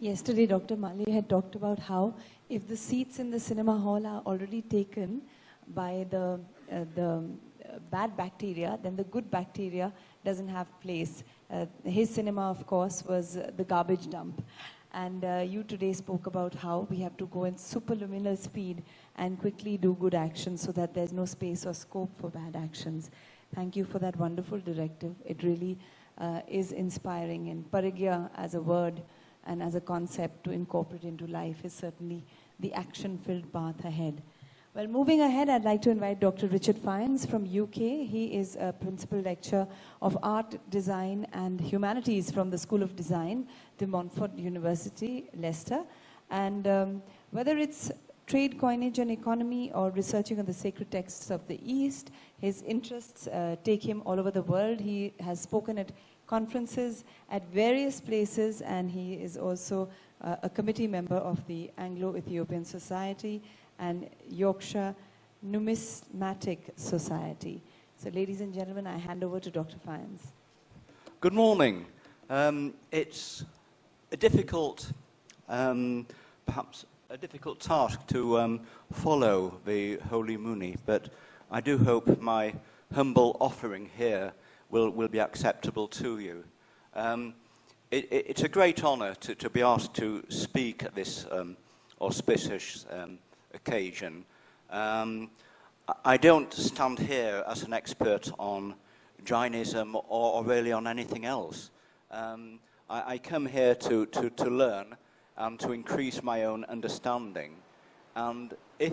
Yesterday, Dr. Mali had talked about how if the seats in the cinema hall are already taken by the bad bacteria, then the good bacteria doesn't have place. His cinema, of course, was the garbage dump. And you today spoke about how we have to go in superluminal speed and quickly do good actions so that there's no space or scope for bad actions. Thank you for that wonderful directive. It really is inspiring. And parigya as a word and as a concept to incorporate into life is certainly the action-filled path ahead. Well, moving ahead, I'd like to invite Dr. Richard Fynes from UK. He is a principal lecturer of art, design and humanities from the School of Design, De Montfort University, Leicester. And whether it's trade, coinage and economy or researching on the sacred texts of the East, his interests take him all over the world. He has spoken at conferences at various places, and he is also a committee member of the Anglo-Ethiopian Society and Yorkshire Numismatic Society. So ladies and gentlemen, I hand over to Dr. Fynes. Good morning. It's a difficult, perhaps a difficult task to follow the Holy Muni, but I do hope my humble offering here will be acceptable to you. It's a great honour to be asked to speak at this auspicious occasion. I don't stand here as an expert on Jainism or really on anything else. I come here to learn and to increase my own understanding. And if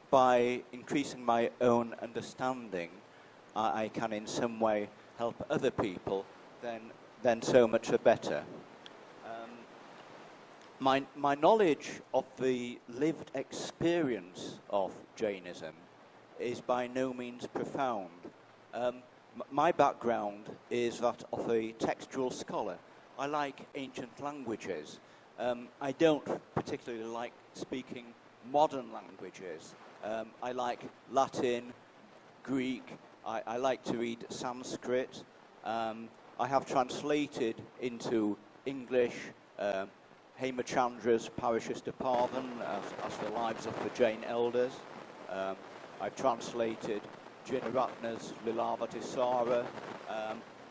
by increasing my own understanding I can in some way help other people, then so much the better. My knowledge of the lived experience of Jainism is by no means profound. My background is that of a textual scholar. I like ancient languages. I don't particularly like speaking modern languages. I like Latin, Greek. I like to read Sanskrit. I have translated into English Hemachandra's Parashista Parvan as the lives of the Jain elders. I've translated Jinaratna's Lilavati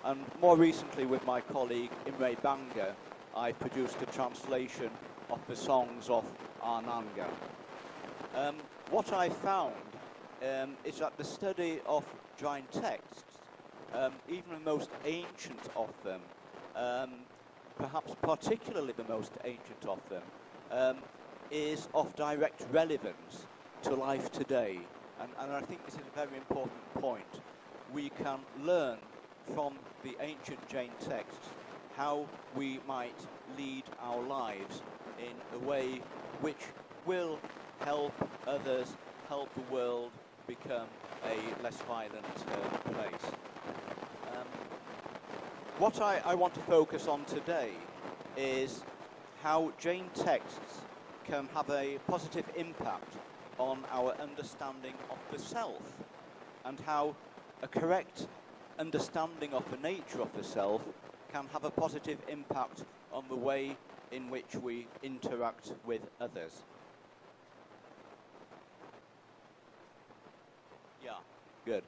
and more recently with my colleague Imre Banga, I produced a translation of the songs of Ananga. What I found is that the study of Jain texts, even the most ancient of them, perhaps particularly the most ancient of them, is of direct relevance to life today. And I think this is a very important point. We can learn from the ancient Jain texts how we might lead our lives in a way which will help others, help the world become a less violent place. What I want to focus on today is how Jain texts can have a positive impact on our understanding of the self, and how a correct understanding of the nature of the self can have a positive impact on the way in which we interact with others. Yeah, good.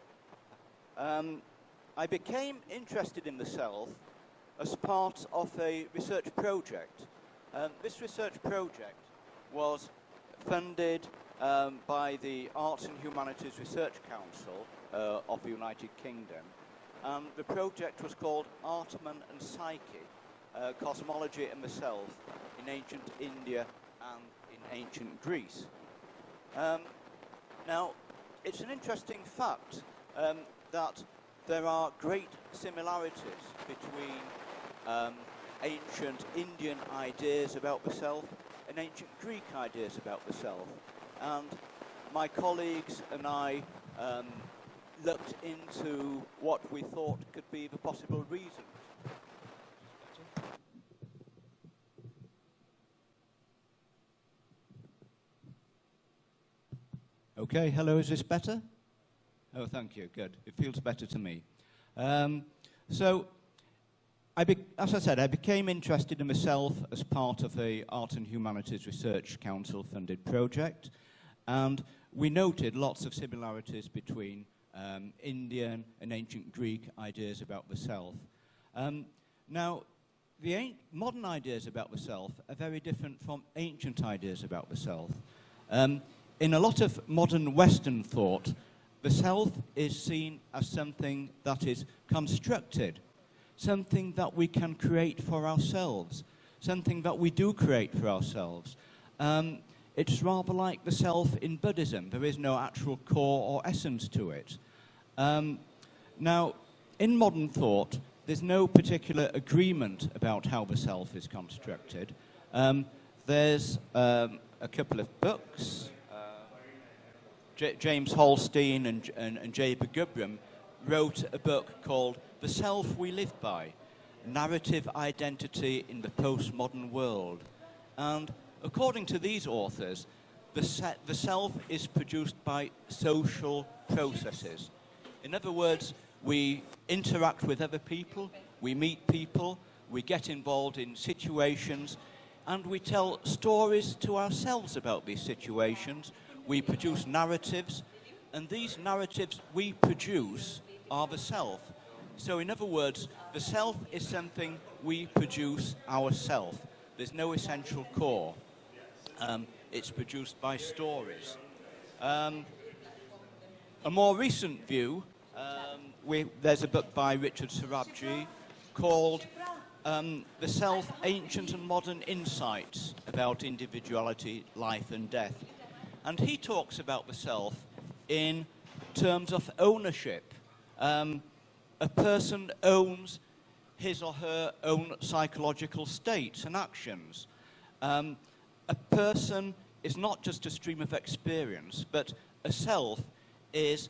I became interested in the self as part of a research project. This research project was funded by the Arts and Humanities Research Council of the United Kingdom. The project was called Atman and Psyche, Cosmology and the Self in Ancient India and in Ancient Greece. Now, it's an interesting fact that there are great similarities between ancient Indian ideas about the self and ancient Greek ideas about the self. And my colleagues and I looked into what we thought could be the possible reasons. Okay, hello, is this better? Oh, thank you, good. It feels better to me. So, what I found is that there are great similarities between ancient Indian ideas about the self and ancient Greek ideas about the self. And my colleagues and I looked into what we thought could be the possible reasons. Okay, hello, is this better? Oh, thank you, good. It feels better to me. So, as I said, I became interested in myself as part of the Art and Humanities Research Council funded project, and we noted lots of similarities between Indian and ancient Greek ideas about the self. Now, the modern ideas about the self are very different from ancient ideas about the self. In a lot of modern Western thought, the self is seen as something that is constructed, something that we can create for ourselves, something that we do create for ourselves. It's rather like the self in Buddhism. There is no actual core or essence to it. Now, in modern thought, there's no particular agreement about how the self is constructed. There's a couple of books. James Holstein and J. Gubram wrote a book called The Self We Live By, Narrative Identity in the Postmodern World. And according to these authors, the self is produced by social processes. In other words, we interact with other people, we meet people, we get involved in situations, and we tell stories to ourselves about these situations. We produce narratives, and these narratives we produce are the self. So in other words, the self is something we produce ourselves. There's no essential core. It's produced by stories. A more recent view, there's a book by Richard Sorabji called The Self, Ancient and Modern Insights about Individuality, Life and Death. And he talks about the self in terms of ownership. A person owns his or her own psychological states and actions. A person is not just a stream of experience, but a self is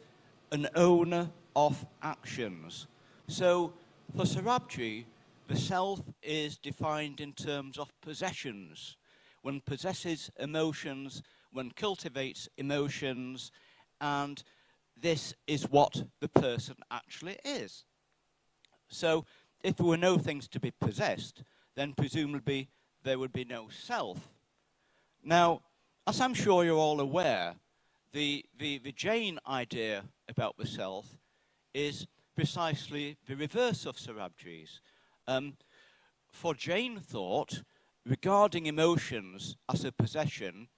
an owner of actions. So for Sorabji, the self is defined in terms of possessions. One possesses emotions, one cultivates emotions, and this is what the person actually is. So if there were no things to be possessed, then presumably there would be no self. Now, as I'm sure you're all aware, the Jain idea about the self is precisely the reverse of Sorabji's. For Jain thought, regarding emotions as a possession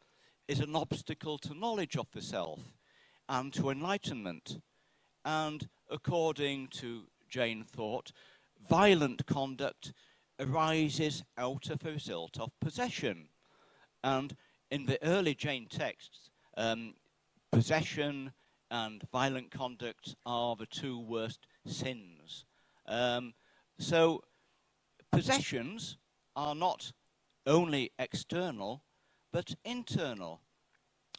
is an obstacle to knowledge of the self and to enlightenment. And according to Jain thought, violent conduct arises out of a result of possession. And in the early Jain texts, possession and violent conduct are the two worst sins. So possessions are not only external, but internal.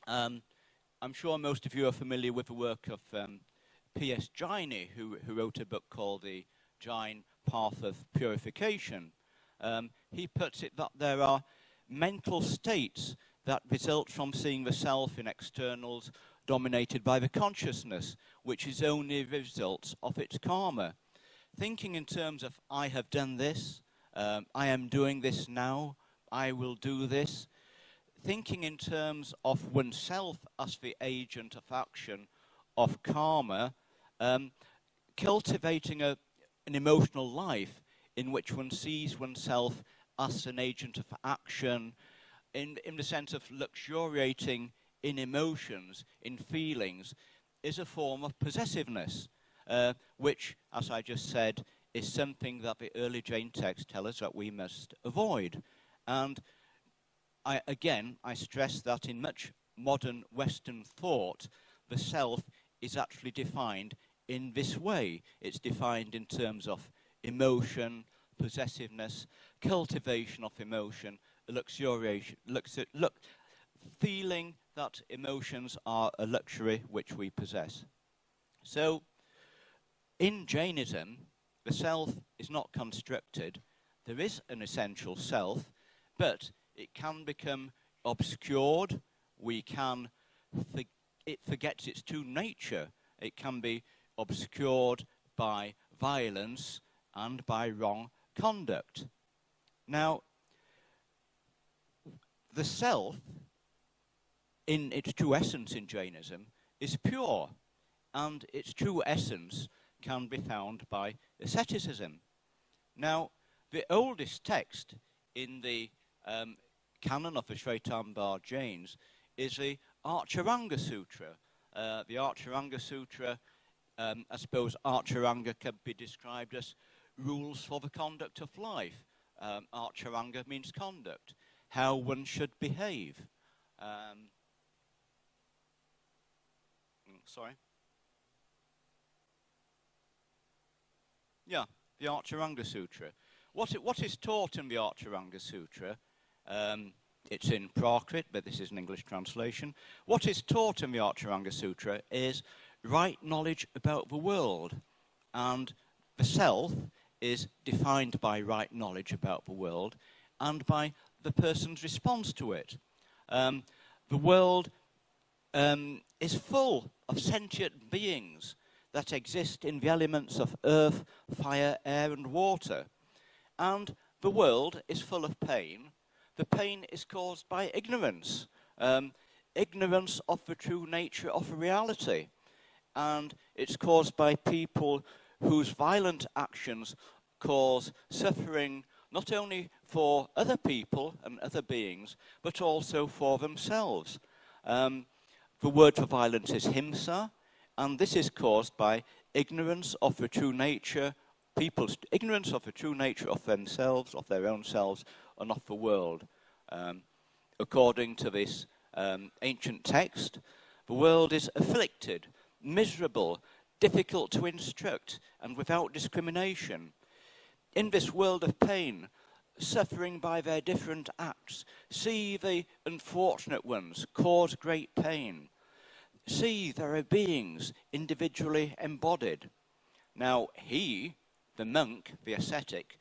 I'm sure most of you are familiar with the work of P.S. Jaini, who wrote a book called The Jain Path of Purification. He puts it that there are mental states that result from seeing the self in externals dominated by the consciousness, which is only the result of its karma. Thinking in terms of, I have done this, I am doing this now, I will do this. Thinking in terms of oneself as the agent of action, of karma, cultivating an emotional life in which one sees oneself as an agent of action, in the sense of luxuriating in emotions, in feelings, is a form of possessiveness, which, as I just said, is something that the early Jain texts tell us that we must avoid. And I stress that in much modern Western thought, the self is actually defined in this way. It's defined in terms of emotion, possessiveness, cultivation of emotion, luxuriation, feeling that emotions are a luxury which we possess. So, in Jainism, the self is not constructed. There is an essential self, but it can become obscured. It forgets its true nature. It can be obscured by violence and by wrong conduct. Now, the self, in its true essence in Jainism, is pure, and its true essence can be found by asceticism. Now, the oldest text in the canon of the Shwetambar Jains is the Archaranga Sutra. The Archaranga Sutra, I suppose Archaranga can be described as rules for the conduct of life. Archaranga means conduct, how one should behave. Sorry? Yeah, the Archaranga Sutra. What is taught in the Archaranga Sutra, it's in Prakrit, but this is an English translation. What is taught in the Archaranga Sutra is right knowledge about the world, and the self is defined by right knowledge about the world and by the person's response to it. The world is full of sentient beings that exist in the elements of earth, fire, air, and water. And the world is full of pain. The pain is caused by ignorance, ignorance of the true nature of reality. And it's caused by people whose violent actions cause suffering not only for other people and other beings, but also for themselves. The word for violence is himsa, and this is caused by ignorance of the true nature, people's ignorance of the true nature of themselves, of their own selves, and of the world. According to this ancient text, the world is afflicted, miserable, difficult to instruct, and without discrimination. In this world of pain, suffering by their different acts, see the unfortunate ones cause great pain. See, there are beings individually embodied. Now, he, the monk, the ascetic,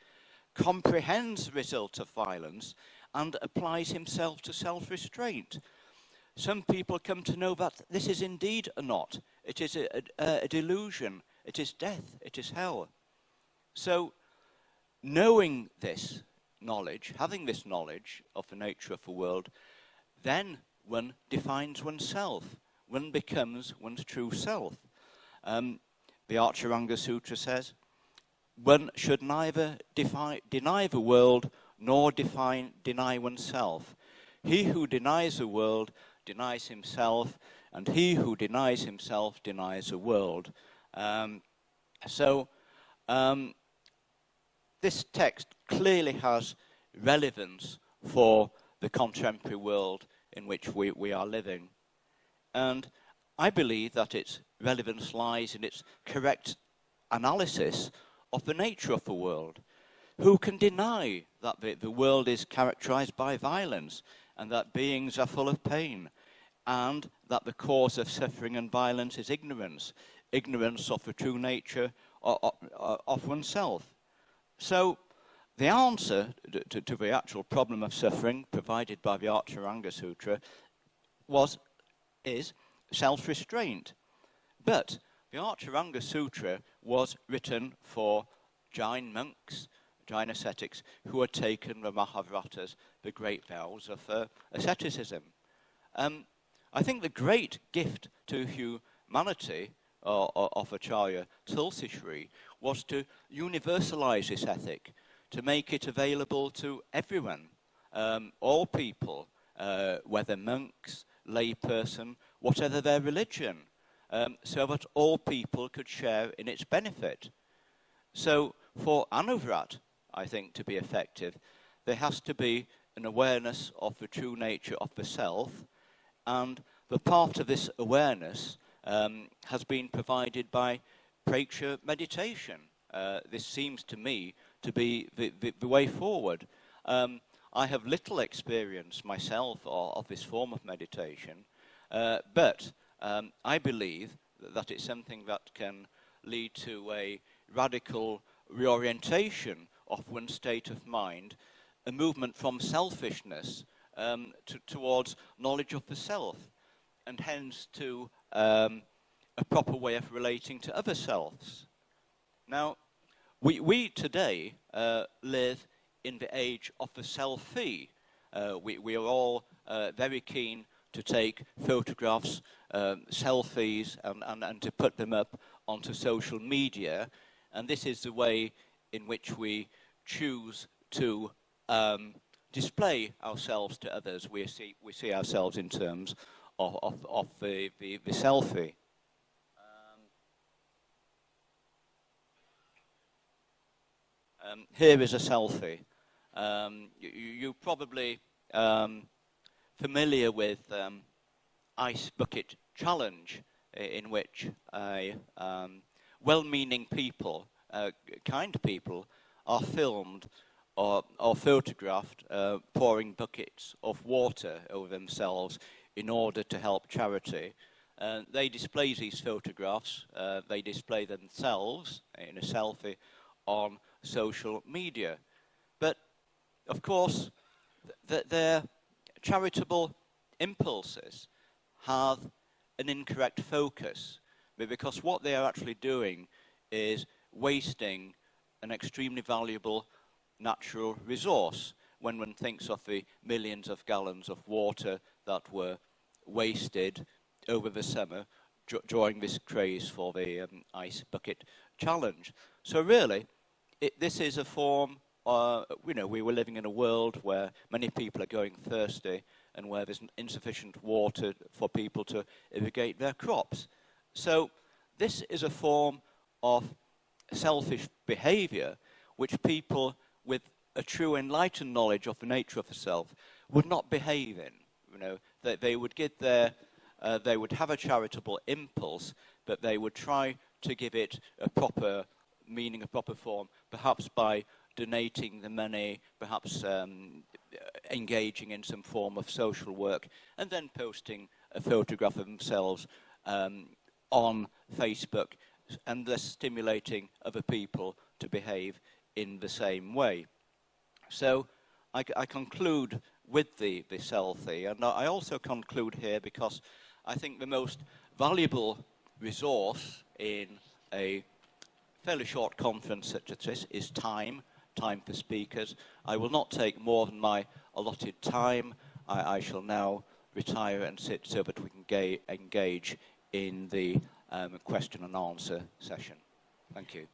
comprehends the result of violence and applies himself to self-restraint. Some people come to know that this is indeed a knot. It is a delusion. It is death. It is hell. So, knowing this knowledge, having this knowledge of the nature of the world, then one defines oneself. One becomes one's true self. The Archaranga Sutra says, one should neither deny the world nor deny oneself. He who denies the world denies himself, and he who denies himself denies the world. This text clearly has relevance for the contemporary world in which we are living. And I believe that its relevance lies in its correct analysis of the nature of the world. Who can deny that the world is characterized by violence and that beings are full of pain and that the cause of suffering and violence is ignorance, ignorance of the true nature of oneself? So the answer to the actual problem of suffering provided by the Archaranga Sutra is self-restraint. But the Archaranga Sutra was written for Jain monks, Jain ascetics, who had taken the Mahavratas, the great vows of asceticism. I think the great gift to humanity of Acharya Tulsi Sri was to universalize this ethic, to make it available to everyone, all people, whether monks, layperson, whatever their religion, so that all people could share in its benefit. So for Anuvrat, I think, to be effective, there has to be an awareness of the true nature of the self, and the path of this awareness has been provided by Praksha meditation. This seems to me to be the way forward. I have little experience myself of this form of meditation, but I believe that it's something that can lead to a radical reorientation of one's state of mind, a movement from selfishness towards knowledge of the self, and hence to a proper way of relating to other selves. Now, We today live in the age of the selfie. We are all very keen to take photographs, selfies, and to put them up onto social media. And this is the way in which we choose to display ourselves to others. We see ourselves in terms of the selfie. Here is a selfie. You're probably familiar with Ice Bucket Challenge, in which well-meaning people, kind people, are filmed or photographed pouring buckets of water over themselves in order to help charity. They display these photographs, they display themselves in a selfie on social media. But, of course, their charitable impulses have an incorrect focus, because what they are actually doing is wasting an extremely valuable natural resource. When one thinks of the millions of gallons of water that were wasted over the summer during this craze for the Ice Bucket Challenge. So really, this is a form, we were living in a world where many people are going thirsty and where there's insufficient water for people to irrigate their crops. So this is a form of selfish behavior which people with a true enlightened knowledge of the nature of the self would not behave in. They would get their, they would have a charitable impulse, but they would try to give it a proper meaning, a proper form, perhaps by donating the money, perhaps engaging in some form of social work, and then posting a photograph of themselves on Facebook, and thus stimulating other people to behave in the same way. So I conclude with the selfie, and I also conclude here because I think the most valuable resource in a fairly short conference such as this is time for speakers. I will not take more than my allotted time. I shall now retire and sit so that we can engage in the question and answer session. Thank you.